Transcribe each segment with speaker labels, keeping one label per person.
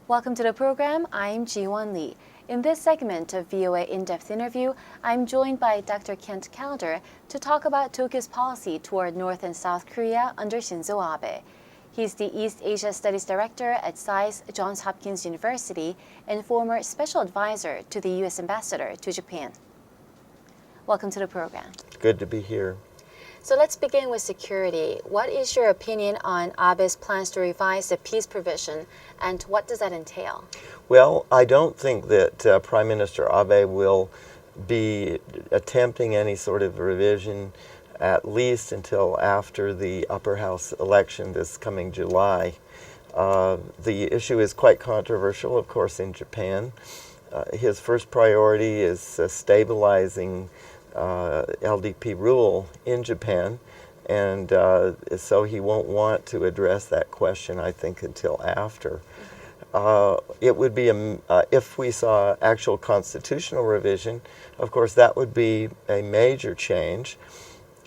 Speaker 1: Welcome to the program. I'm Ji-won Lee. In this segment of VOA In-Depth Interview, I'm joined by Dr. Kent Calder to talk about Tokyo's policy toward North and South Korea under Shinzo Abe. He's the East Asia Studies Director at SAI's Johns-Hopkins University and former Special Advisor to the U.S. Ambassador to Japan. Welcome to the program.
Speaker 2: Good to be here.
Speaker 1: So let's begin with security. What is your opinion on Abe's plans to revise the peace provision, and what does that entail?
Speaker 2: Well, I don't think that Prime Minister Abe will be attempting any sort of revision at least until after the upper house election this coming July. The issue is quite controversial, of course, in Japan. His first priority is stabilizing LDP rule in Japan, and so he won't want to address that question, I think, until after. It would be, if we saw actual constitutional revision, of course, that would be a major change.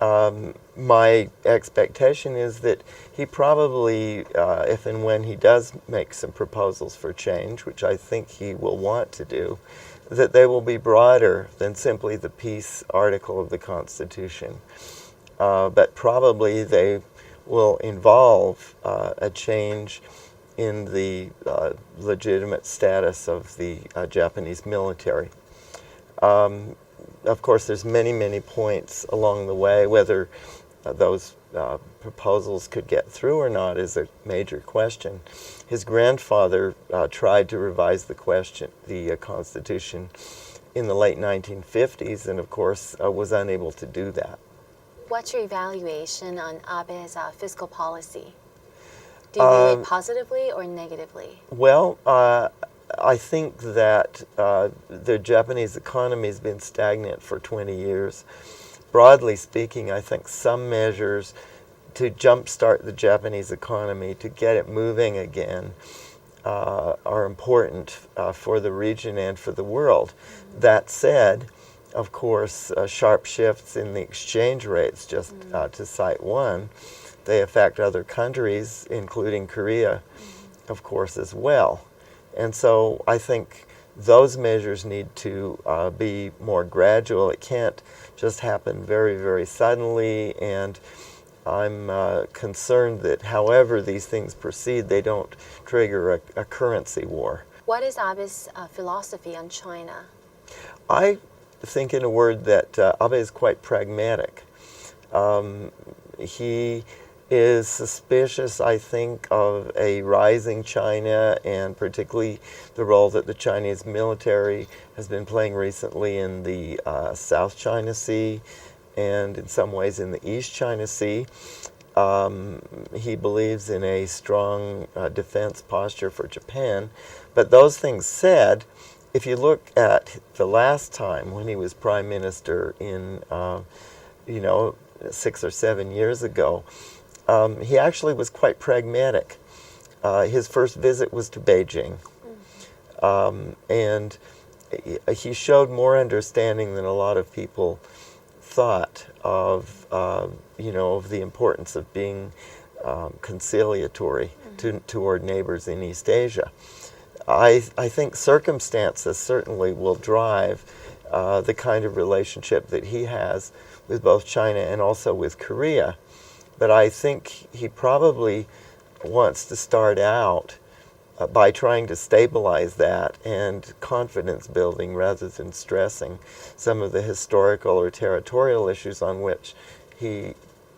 Speaker 2: My expectation is that he probably, if and when he does make some proposals for change, which I think he will want to do, that they will be broader than simply the peace article of the Constitution. But probably they will involve a change in the legitimate status of the Japanese military. Of course, there's many points along the way. Whether those proposals could get through or not is a major question. His grandfather tried to revise the Constitution in the late 1950s, and of course was unable to do that.
Speaker 1: What's your evaluation on Abe's fiscal policy? Do you view it positively or negatively?
Speaker 2: Well, I think that the Japanese economy has been stagnant for 20 years. Broadly speaking, I think some measures to jumpstart the Japanese economy, to get it moving again, are important for the region and for the world. That said, of course, sharp shifts in the exchange rates, just to cite one, they affect other countries, including Korea, of course, as well. And so I think those measures need to be more gradual. It can't just happen very suddenly, and I'm concerned that however these things proceed, they don't trigger a currency war.
Speaker 1: What is Abe's philosophy on China?
Speaker 2: I think, in a word, that Abe is quite pragmatic. He is suspicious, I think, of a rising China, and particularly the role that the Chinese military has been playing recently in the South China Sea and in some ways in the East China Sea. He believes in a strong defense posture for Japan. But those things said, if you look at the last time when he was prime minister in, 6 or 7 years ago, he actually was quite pragmatic. His first visit was to Beijing, and he showed more understanding than a lot of people thought of, of the importance of being conciliatory toward neighbors in East Asia. I think circumstances certainly will drive the kind of relationship that he has with both China and also with Korea. But I think he probably wants to start out by trying to stabilize that and confidence building rather than stressing some of the historical or territorial issues on which he,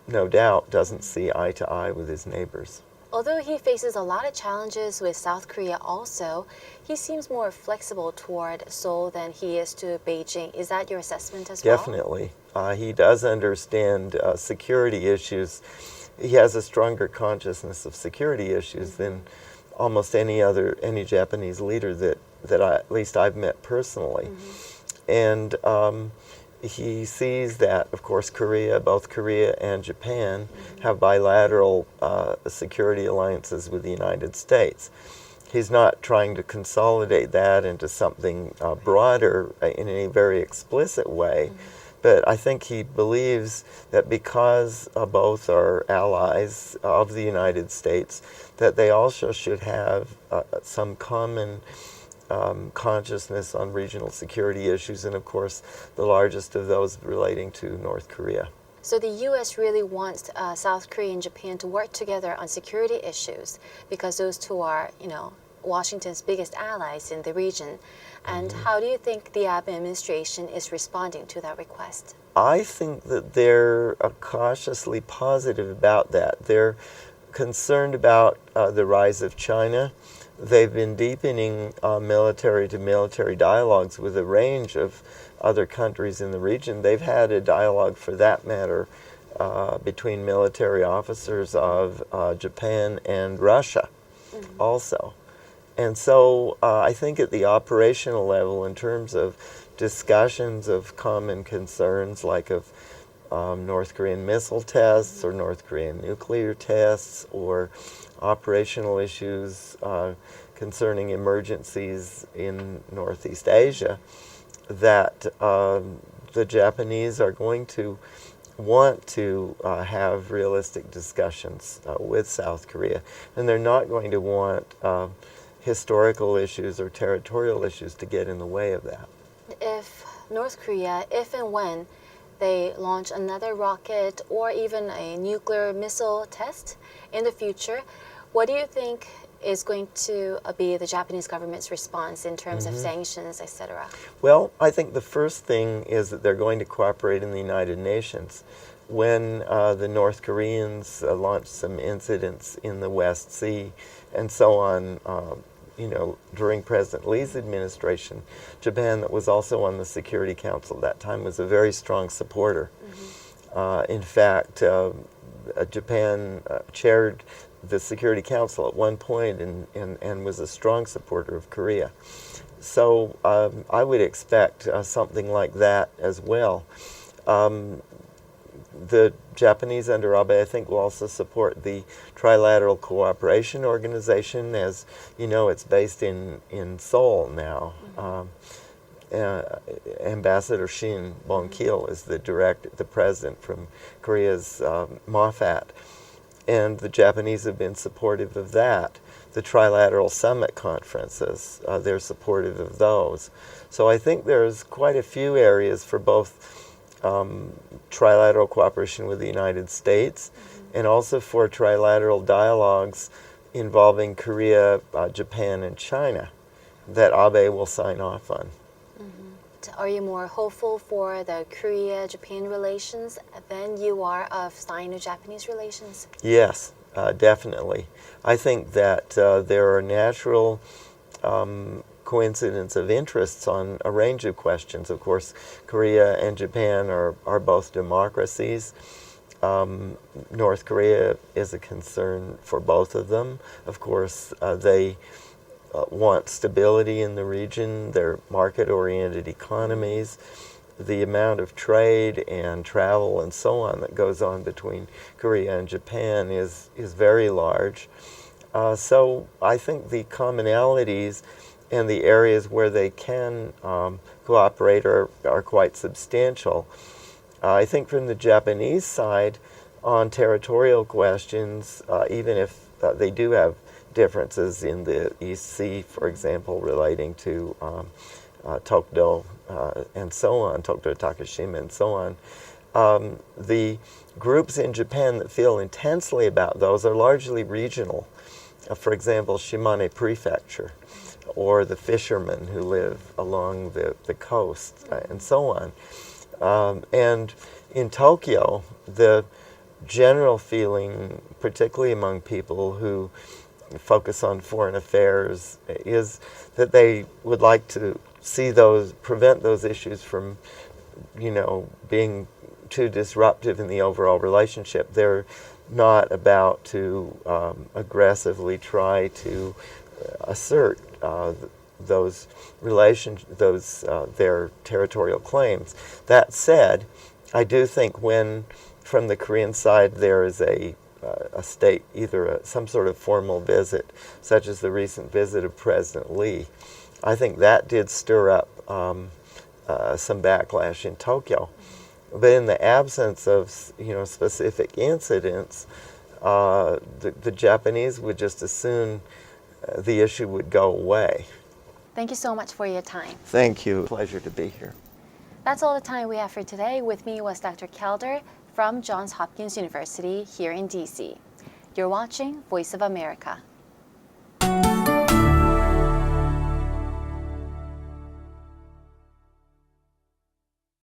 Speaker 2: no doubt, doesn't see eye to eye with his neighbors.
Speaker 1: Although he faces a lot of challenges with South Korea also, he seems more flexible toward Seoul than he is to Beijing. Is that your assessment as well?
Speaker 2: Definitely. He does understand security issues. He has a stronger consciousness of security issues than almost any Japanese leader that at least I've met personally. And he sees that, of course, both Korea and Japan have bilateral security alliances with the United States. He's not trying to consolidate that into something broader in any very explicit way, But I think he believes that because both are allies of the United States, that they also should have some common consciousness on regional security issues, and of course the largest of those relating to North Korea.
Speaker 1: So the U.S. really wants South Korea and Japan to work together on security issues because those two are, Washington's biggest allies in the region. And how do you think the Abe administration is responding to that request?
Speaker 2: I think that they're cautiously positive about that. They're concerned about the rise of China. They've been deepening military-to-military dialogues with a range of other countries in the region. They've had a dialogue, for that matter, between military officers of Japan and Russia also. And so I think at the operational level, in terms of discussions of common concerns like of North Korean missile tests or North Korean nuclear tests or operational issues concerning emergencies in Northeast Asia, that the Japanese are going to want to have realistic discussions with South Korea, and they're not going to want historical issues or territorial issues to get in the way of that.
Speaker 1: If North Korea, if and when they launch another rocket or even a nuclear missile test in the future, what do you think is going to be the Japanese government's response in terms of sanctions, etc.?
Speaker 2: Well, I think the first thing is that they're going to cooperate in the United Nations. When the North Koreans launched some incidents in the West Sea and so on, during President Lee's administration, Japan, that was also on the Security Council at that time, was a very strong supporter. In fact, Japan chaired the Security Council at one point and was a strong supporter of Korea. So I would expect something like that as well. The Japanese under Abe, I think, will also support the Trilateral Cooperation Organization. As you know, it's based in Seoul now. Ambassador Shin Bong-kil is the president from Korea's MOFAT. And the Japanese have been supportive of that. The Trilateral Summit Conferences, they're supportive of those. So I think there's quite a few areas for both trilateral cooperation with the United States and also for trilateral dialogues involving Korea, Japan, and China that Abe will sign off on.
Speaker 1: Are you more hopeful for the Korea-Japan relations than you are of Sino-Japanese relations?
Speaker 2: Yes, definitely. I think that there are natural coincidence of interests on a range of questions. Of course, Korea and Japan are both democracies. North Korea is a concern for both of them. Of course, they want stability in the region. They're market-oriented economies. The amount of trade and travel and so on that goes on between Korea and Japan is very large. So I think the commonalities and the areas where they can cooperate are quite substantial. I think from the Japanese side, on territorial questions, even if they do have differences in the East Sea, for example, relating to Tokdo and so on, Tokdo Takashima and so on, the groups in Japan that feel intensely about those are largely regional. For example, Shimane Prefecture, or the fishermen who live along the coast, and so on. And in Tokyo, the general feeling, particularly among people who focus on foreign affairs, is that they would like to see prevent those issues from, being too disruptive in the overall relationship. They're not about to aggressively try to assert those their territorial claims. That said, I do think when from the Korean side there is a state, either some sort of formal visit, such as the recent visit of President Lee, I think that did stir up some backlash in Tokyo. But in the absence of specific incidents, the Japanese would just as soon the issue would go away.
Speaker 1: Thank you so much for your time.
Speaker 2: Thank you. Pleasure to be here.
Speaker 1: That's all the time we have for today. With me was Dr. Calder from Johns Hopkins University here in DC. You're watching Voice of America.